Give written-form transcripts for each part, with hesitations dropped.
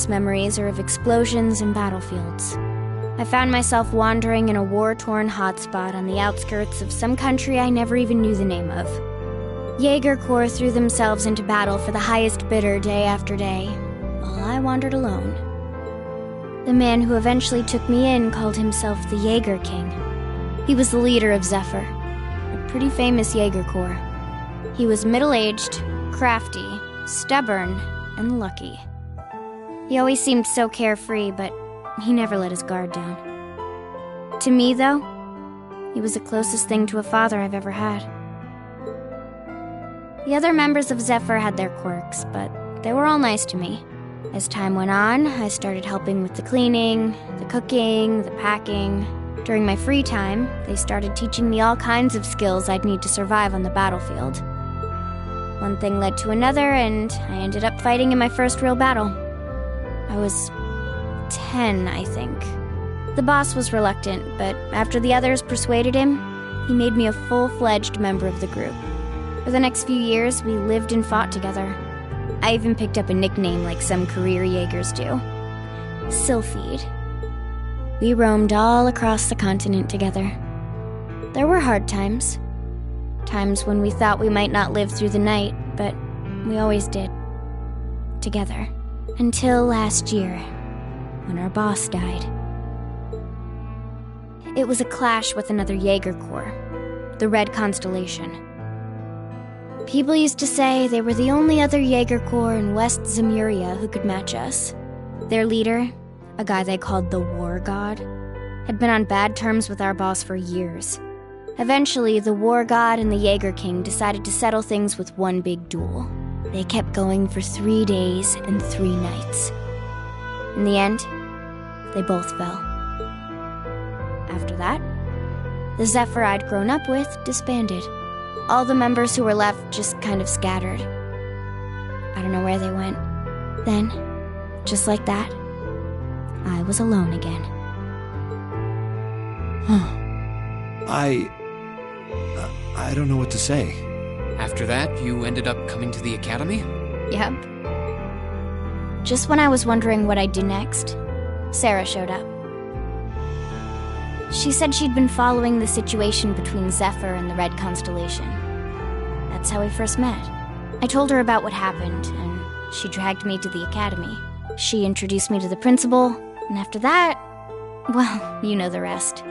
memories are of explosions and battlefields. I found myself wandering in a war-torn hotspot on the outskirts of some country I never even knew the name of. Jaeger Corps threw themselves into battle for the highest bidder day after day, while I wandered alone. The man who eventually took me in called himself the Jaeger King. He was the leader of Zephyr, a pretty famous Jaeger Corps. He was middle-aged, crafty, stubborn, and lucky. He always seemed so carefree, but he never let his guard down. To me, though, he was the closest thing to a father I've ever had. The other members of Zephyr had their quirks, but they were all nice to me. As time went on, I started helping with the cleaning, the cooking, the packing. During my free time, they started teaching me all kinds of skills I'd need to survive on the battlefield. One thing led to another, and I ended up fighting in my first real battle. I was 10, I think. The boss was reluctant, but after the others persuaded him, he made me a full-fledged member of the group. For the next few years, we lived and fought together. I even picked up a nickname like some career Jaegers do. Sylphide. We roamed all across the continent together. There were hard times. Times when we thought we might not live through the night, but we always did. Together. Until last year, when our boss died. It was a clash with another Jaeger Corps, the Red Constellation. People used to say they were the only other Jaeger Corps in West Zemuria who could match us. Their leader, a guy they called the War God, had been on bad terms with our boss for years. Eventually, the War God and the Jaeger King decided to settle things with one big duel. They kept going for 3 days and 3 nights. In the end, they both fell. After that, the Zephyr I'd grown up with disbanded. All the members who were left just kind of scattered. I don't know where they went. Then, just like that, I was alone again. I don't know what to say. After that, you ended up coming to the academy? Yep. Just when I was wondering what I'd do next, Sarah showed up. She said she'd been following the situation between Zephyr and the Red Constellation. That's how we first met. I told her about what happened, and she dragged me to the academy. She introduced me to the principal, and after that, well, you know the rest.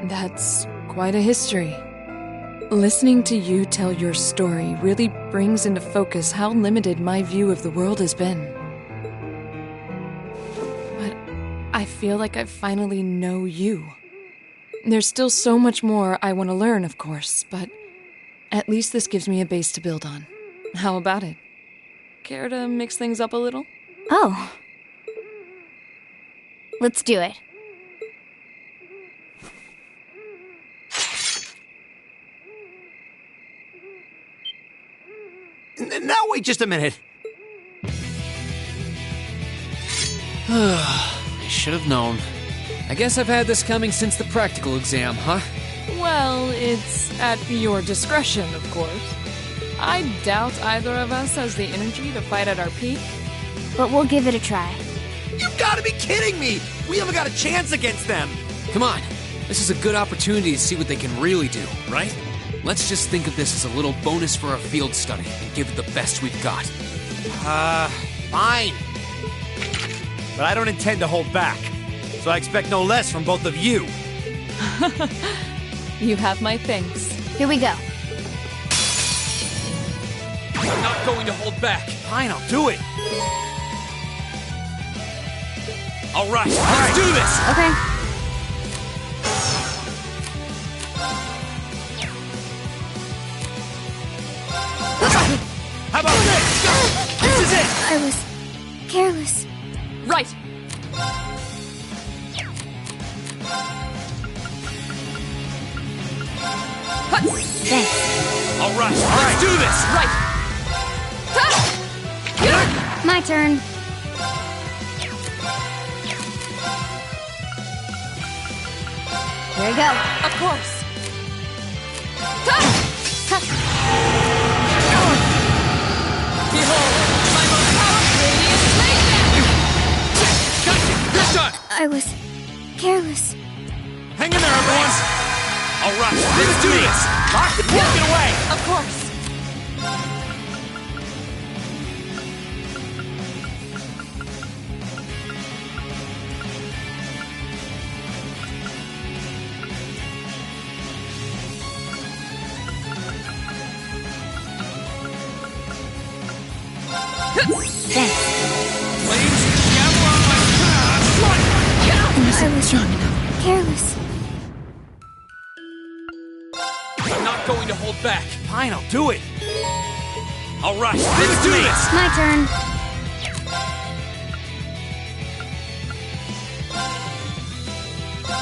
That's quite a history. Listening to you tell your story really brings into focus how limited my view of the world has been. But I feel like I finally know you. There's still so much more I want to learn, of course, but at least this gives me a base to build on. How about it? Care to mix things up a little? Oh. Let's do it. Now wait just a minute. I should have known. I guess I've had this coming since the practical exam, huh? Well, it's at your discretion, of course. I doubt either of us has the energy to fight at our peak. But we'll give it a try. You've got to be kidding me! We haven't got a chance against them! Come on. This is a good opportunity to see what they can really do, right? Let's just think of this as a little bonus for our field study and give it the best we've got. Fine. But I don't intend to hold back. So I expect no less from both of you. You have my thanks. Here we go. I'm not going to hold back. Fine, I'll do it. All right, let's do this! Okay. How about this? This is it! I was careless. Right! Thanks. All right, let's do this! Right! My turn. Here we go. Of course! I was careless. Hang in there, everyone! All right, let's do this! Lock the it away! Of course. Flames, gavel on my front! I was careless. I'm not going to hold back. Fine, I'll do it. All right, let's do this! My turn.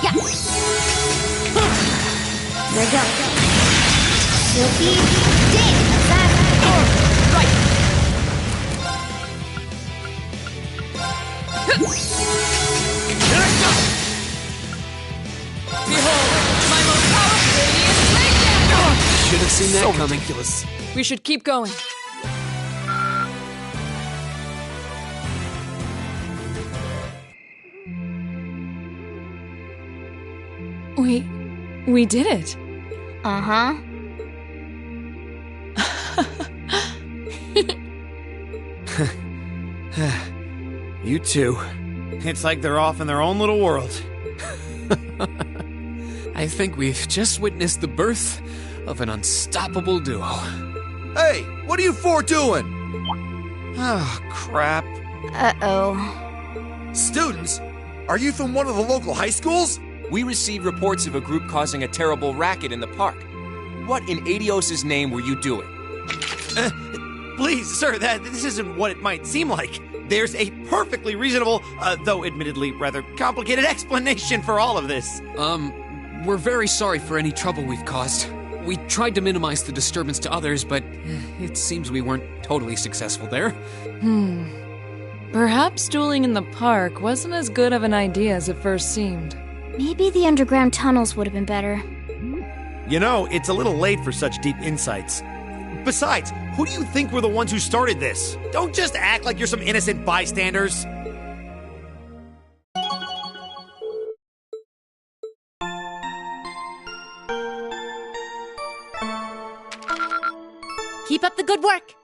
Yeah. There you go. Silky ding. That's right. Behold, my most powerful radiant breakdown! Should have seen that coming. Ridiculous. We should keep going. We did it. Uh-huh. You two. It's like they're off in their own little world. I think we've just witnessed the birth of an unstoppable duo. Hey, what are you four doing? Oh, crap. Uh-oh. Students? Are you from one of the local high schools? We received reports of a group causing a terrible racket in the park. What in Adios' name were you doing? Please, sir, this isn't what it might seem like. There's a perfectly reasonable, though admittedly rather complicated explanation for all of this. We're very sorry for any trouble we've caused. We tried to minimize the disturbance to others, but it seems we weren't totally successful there. Perhaps dueling in the park wasn't as good of an idea as it first seemed. Maybe the underground tunnels would have been better. You know, it's a little late for such deep insights. Besides, who do you think were the ones who started this? Don't just act like you're some innocent bystanders. Keep up the good work.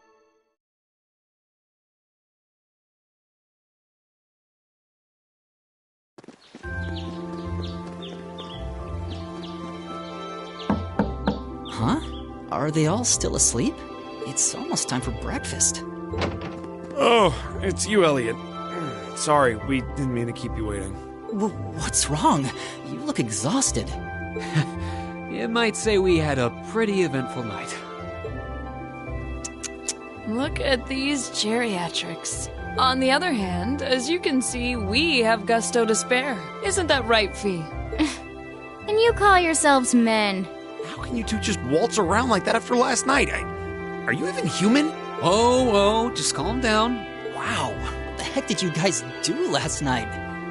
Huh? Are they all still asleep? It's almost time for breakfast. Oh, it's you, Elliot. Sorry, we didn't mean to keep you waiting. What's wrong? You look exhausted. You might say we had a pretty eventful night. Look at these geriatrics. On the other hand, as you can see, we have gusto to spare. Isn't that right, Fee? And you call yourselves men? How can you two just waltz around like that after last night? Are you even human? Oh, just calm down. Wow, what the heck did you guys do last night?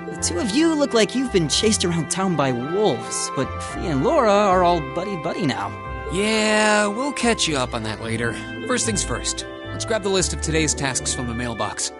The two of you look like you've been chased around town by wolves, but Fee and Laura are all buddy-buddy now. Yeah, we'll catch you up on that later. First things first, let's grab the list of today's tasks from the mailbox.